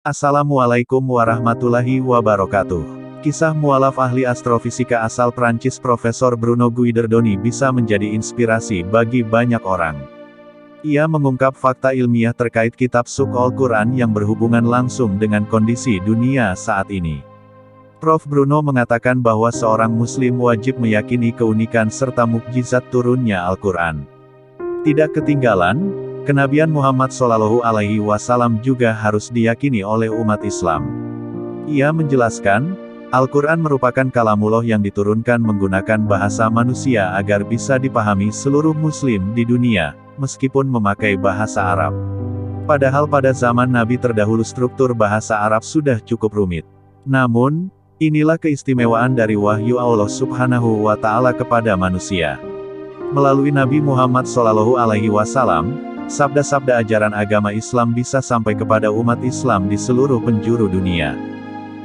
Assalamualaikum warahmatullahi wabarakatuh. Kisah mualaf ahli astrofisika asal Prancis Profesor Bruno Guidardoni bisa menjadi inspirasi bagi banyak orang. Ia mengungkap fakta ilmiah terkait kitab suci Al-Quran yang berhubungan langsung dengan kondisi dunia saat ini. Prof. Bruno mengatakan bahwa seorang muslim wajib meyakini keunikan serta mukjizat turunnya Al-Quran. Tidak ketinggalan, kenabian Muhammad SAW juga harus diyakini oleh umat Islam. Ia menjelaskan, Al-Quran merupakan kalamullah yang diturunkan menggunakan bahasa manusia agar bisa dipahami seluruh muslim di dunia, meskipun memakai bahasa Arab. Padahal pada zaman Nabi terdahulu struktur bahasa Arab sudah cukup rumit. Namun, inilah keistimewaan dari wahyu Allah Subhanahu wa Ta'ala kepada manusia. Melalui Nabi Muhammad SAW, sabda-sabda ajaran agama Islam bisa sampai kepada umat Islam di seluruh penjuru dunia.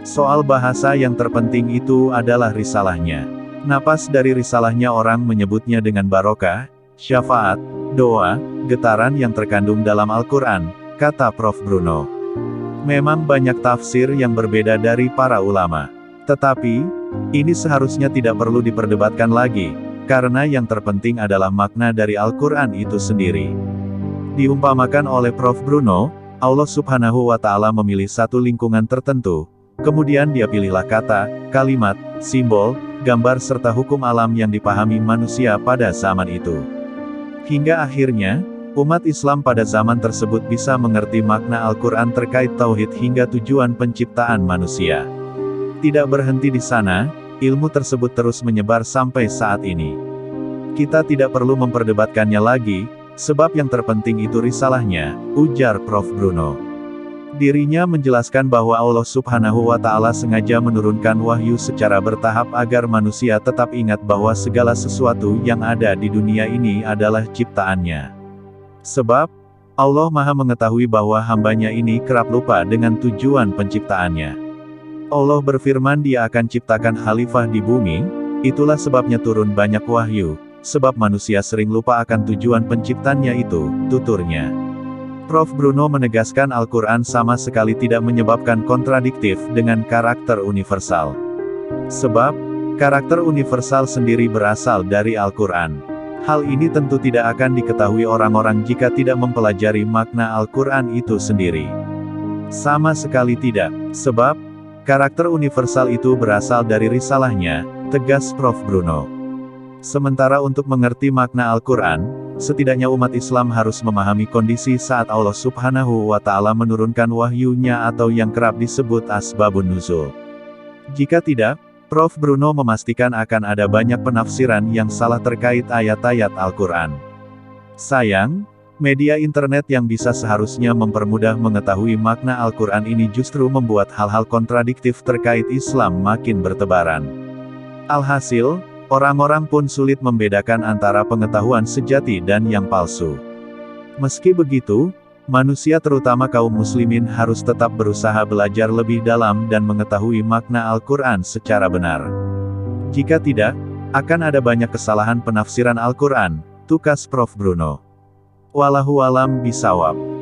Soal bahasa yang terpenting itu adalah risalahnya. Napas dari risalahnya orang menyebutnya dengan barokah, syafaat, doa, getaran yang terkandung dalam Al-Quran, kata Prof. Bruno. Memang banyak tafsir yang berbeda dari para ulama. Tetapi, ini seharusnya tidak perlu diperdebatkan lagi, karena yang terpenting adalah makna dari Al-Quran itu sendiri. Diumpamakan oleh Prof. Bruno, Allah Subhanahu wa Ta'ala memilih satu lingkungan tertentu, kemudian dia pilihlah kata, kalimat, simbol, gambar serta hukum alam yang dipahami manusia pada zaman itu. Hingga akhirnya, umat Islam pada zaman tersebut bisa mengerti makna Al-Quran terkait tauhid hingga tujuan penciptaan manusia. Tidak berhenti di sana, ilmu tersebut terus menyebar sampai saat ini. Kita tidak perlu memperdebatkannya lagi, sebab yang terpenting itu risalahnya, ujar Prof. Bruno. Dirinya menjelaskan bahwa Allah Subhanahu wa Ta'ala sengaja menurunkan wahyu secara bertahap agar manusia tetap ingat bahwa segala sesuatu yang ada di dunia ini adalah ciptaannya. Sebab, Allah Maha mengetahui bahwa hambanya ini kerap lupa dengan tujuan penciptaannya. Allah berfirman Dia akan ciptakan khalifah di bumi, itulah sebabnya turun banyak wahyu, sebab manusia sering lupa akan tujuan penciptanya itu, tuturnya. Prof. Bruno menegaskan Al-Quran sama sekali tidak menyebabkan kontradiktif dengan karakter universal. Sebab, karakter universal sendiri berasal dari Al-Quran. Hal ini tentu tidak akan diketahui orang-orang jika tidak mempelajari makna Al-Quran itu sendiri. Sama sekali tidak, sebab, karakter universal itu berasal dari risalahnya, tegas Prof. Bruno. Sementara untuk mengerti makna Al-Quran, setidaknya umat Islam harus memahami kondisi saat Allah Subhanahu wa Ta'ala menurunkan wahyunya atau yang kerap disebut asbabun nuzul. Jika tidak, Prof. Bruno memastikan akan ada banyak penafsiran yang salah terkait ayat-ayat Al-Quran. Sayang, media internet yang bisa seharusnya mempermudah mengetahui makna Al-Quran ini justru membuat hal-hal kontradiktif terkait Islam makin bertebaran. Alhasil, orang-orang pun sulit membedakan antara pengetahuan sejati dan yang palsu. Meski begitu, manusia terutama kaum muslimin harus tetap berusaha belajar lebih dalam dan mengetahui makna Al-Quran secara benar. Jika tidak, akan ada banyak kesalahan penafsiran Al-Quran, tukas Prof. Bruno. Wallahu a'lam bishawab.